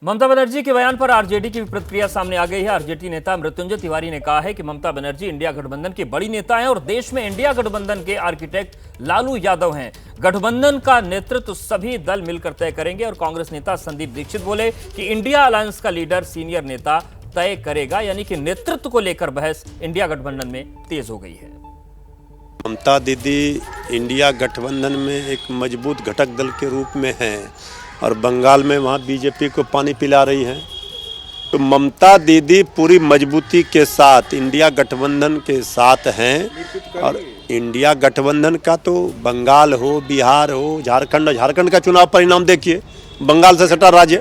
ममता बनर्जी के बयान पर आरजेडी की प्रतिक्रिया सामने आ गई है। आरजेडी नेता मृत्युंजय तिवारी ने कहा है कि ममता बनर्जी इंडिया गठबंधन की बड़ी नेता हैं और देश में इंडिया गठबंधन के आर्किटेक्ट लालू यादव हैं। गठबंधन का नेतृत्व सभी दल मिलकर तय करेंगे। और कांग्रेस नेता संदीप दीक्षित बोले कि इंडिया अलायंस का लीडर सीनियर नेता तय करेगा, यानी कि नेतृत्व को लेकर बहस इंडिया गठबंधन में तेज हो गई है। ममता दीदी इंडिया गठबंधन में एक मजबूत घटक दल के रूप में हैं और बंगाल में वहाँ बीजेपी को पानी पिला रही हैं। तो ममता दीदी पूरी मजबूती के साथ इंडिया गठबंधन के साथ हैं। और इंडिया गठबंधन का तो बंगाल हो, बिहार हो, झारखंड का चुनाव परिणाम देखिए, बंगाल से सटा राज्य।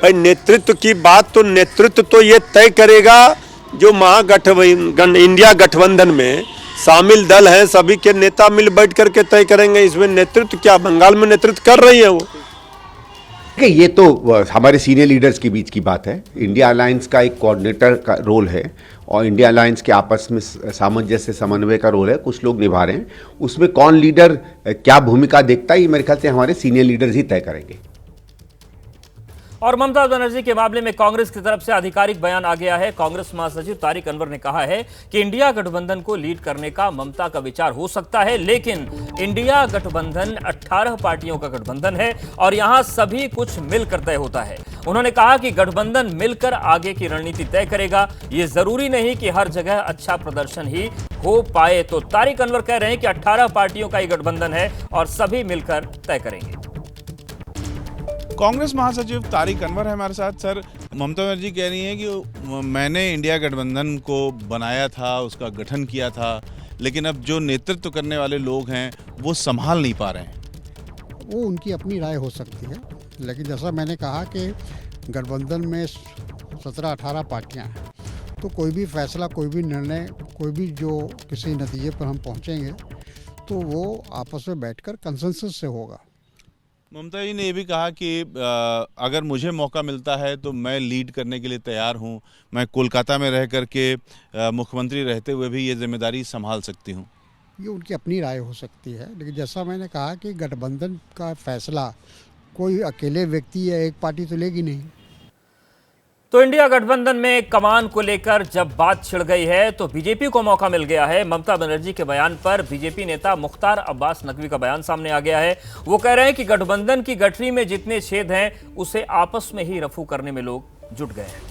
भाई नेतृत्व की बात तो नेतृत्व तो ये तय करेगा जो महागठबंधन इंडिया गठबंधन में शामिल दल हैं, सभी के नेता मिल बैठ करके तय करेंगे। इसमें नेतृत्व क्या, बंगाल में नेतृत्व कर रही है वो। ये तो हमारे सीनियर लीडर्स के बीच की बात है। इंडिया अलायंस का एक कोऑर्डिनेटर का रोल है और इंडिया अलायंस के आपस में सामंजस्य समन्वय का रोल है, कुछ लोग निभा रहे हैं। उसमें कौन लीडर क्या भूमिका देखता है, ये मेरे ख्याल से हमारे सीनियर लीडर्स ही तय करेंगे। और ममता बनर्जी के मामले में कांग्रेस की तरफ से आधिकारिक बयान आ गया है। कांग्रेस महासचिव तारिक अनवर ने कहा है कि इंडिया गठबंधन को लीड करने का ममता का विचार हो सकता है, लेकिन इंडिया गठबंधन 18 पार्टियों का गठबंधन है और यहां सभी कुछ मिलकर तय होता है। उन्होंने कहा कि गठबंधन मिलकर आगे की रणनीति तय करेगा, यह जरूरी नहीं कि हर जगह अच्छा प्रदर्शन ही हो पाए। तो तारिक अनवर कह रहे हैं कि 18 पार्टियों का ही गठबंधन है और सभी मिलकर तय करेंगे। कांग्रेस महासचिव तारिक अनवर है हमारे साथ। सर, ममता बनर्जी कह रही हैं कि मैंने इंडिया गठबंधन को बनाया था, उसका गठन किया था, लेकिन अब जो नेतृत्व करने वाले लोग हैं वो संभाल नहीं पा रहे हैं। वो उनकी अपनी राय हो सकती है, लेकिन जैसा मैंने कहा कि गठबंधन में 17-18 पार्टियां हैं, तो कोई भी फैसला, कोई भी निर्णय, कोई भी जो किसी नतीजे पर हम पहुंचेंगे तो वो आपस में बैठकर कंसेंसस से होगा। ममता जी ने ये भी कहा कि अगर मुझे मौका मिलता है तो मैं लीड करने के लिए तैयार हूं। मैं कोलकाता में रह करके मुख्यमंत्री रहते हुए भी ये जिम्मेदारी संभाल सकती हूं। ये उनकी अपनी राय हो सकती है, लेकिन जैसा मैंने कहा कि गठबंधन का फैसला कोई अकेले व्यक्ति या एक पार्टी तो लेगी नहीं। तो इंडिया गठबंधन में कमान को लेकर जब बात छिड़ गई है तो बीजेपी को मौका मिल गया है। ममता बनर्जी के बयान पर बीजेपी नेता मुख्तार अब्बास नकवी का बयान सामने आ गया है। वो कह रहे हैं कि गठबंधन की गठरी में जितने छेद हैं उसे आपस में ही रफू करने में लोग जुट गए हैं।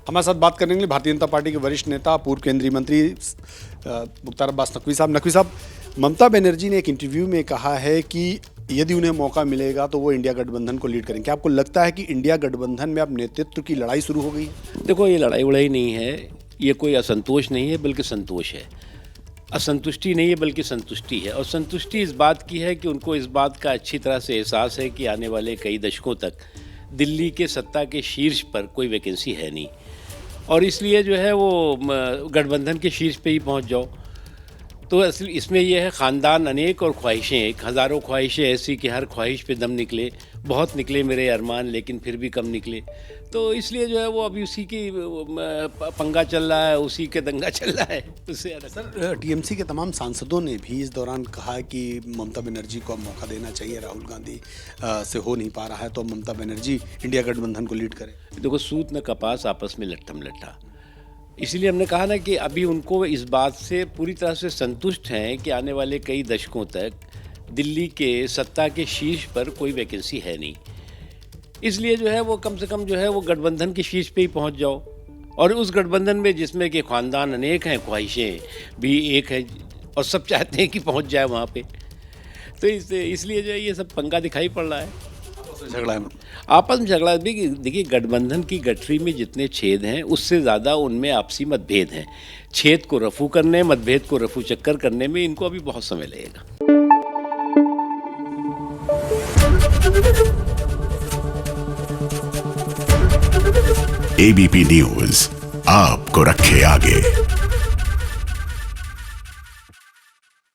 हमारे साथ बात करने के लिए भारतीय जनता पार्टी के वरिष्ठ नेता, पूर्व केंद्रीय मंत्री मुख्तार अब्बास नकवी साहब। नकवी साहब, ममता बनर्जी ने एक इंटरव्यू में कहा है कि यदि उन्हें मौका मिलेगा तो वो इंडिया गठबंधन को लीड करेंगे। क्या आपको लगता है कि इंडिया गठबंधन में अब नेतृत्व की लड़ाई शुरू हो गई है? देखो, ये लड़ाई वड़ाई नहीं है, ये कोई असंतोष नहीं है बल्कि संतोष है। असंतुष्टि नहीं है बल्कि संतुष्टि है। और संतुष्टि इस बात की है कि उनको इस बात का अच्छी तरह से एहसास है कि आने वाले कई दशकों तक दिल्ली के सत्ता के शीर्ष पर कोई वैकेंसी है नहीं, और इसलिए जो है वो गठबंधन के शीर्ष पे ही पहुंच जाओ। तो असल इसमें यह है, ख़ानदान अनेक और ख्वाहिशें एक, हज़ारों ख्वाहिशें ऐसी कि हर ख्वाहिश पे दम निकले। बहुत निकले मेरे अरमान, लेकिन फिर भी कम निकले। तो इसलिए जो है वो अभी उसी की पंगा चल रहा है, उसी के दंगा चल रहा है। उससे सर, टीएमसी के तमाम सांसदों ने भी इस दौरान कहा कि ममता बनर्जी को अब मौका देना चाहिए, राहुल गांधी से हो नहीं पा रहा है, तो ममता बनर्जी इंडिया गठबंधन को लीड करें। देखो, सूत न कपास आपस में लट्ठम लट्ठा। इसलिए हमने कहा ना कि अभी उनको इस बात से पूरी तरह से संतुष्ट हैं कि आने वाले कई दशकों तक दिल्ली के सत्ता के शीर्ष पर कोई वैकेंसी है नहीं। इसलिए जो है वो कम से कम जो है वो गठबंधन के शीर्ष पे ही पहुंच जाओ। और उस गठबंधन में जिसमें कि ख़ानदान अनेक हैं, ख्वाहिशें भी एक है, और सब चाहते हैं कि पहुंच जाए वहाँ पे। तो इसलिए जो है ये सब पंगा दिखाई पड़ रहा है। आपस में झगड़ा भी। देखिए, गठबंधन की गठरी में जितने छेद हैं उससे ज़्यादा उनमें आपसी मतभेद हैं। छेद को रफू करने, मतभेद को रफू चक्कर करने में इनको अभी बहुत समय लगेगा। एबीपी न्यूज़ आपको रखे आगे।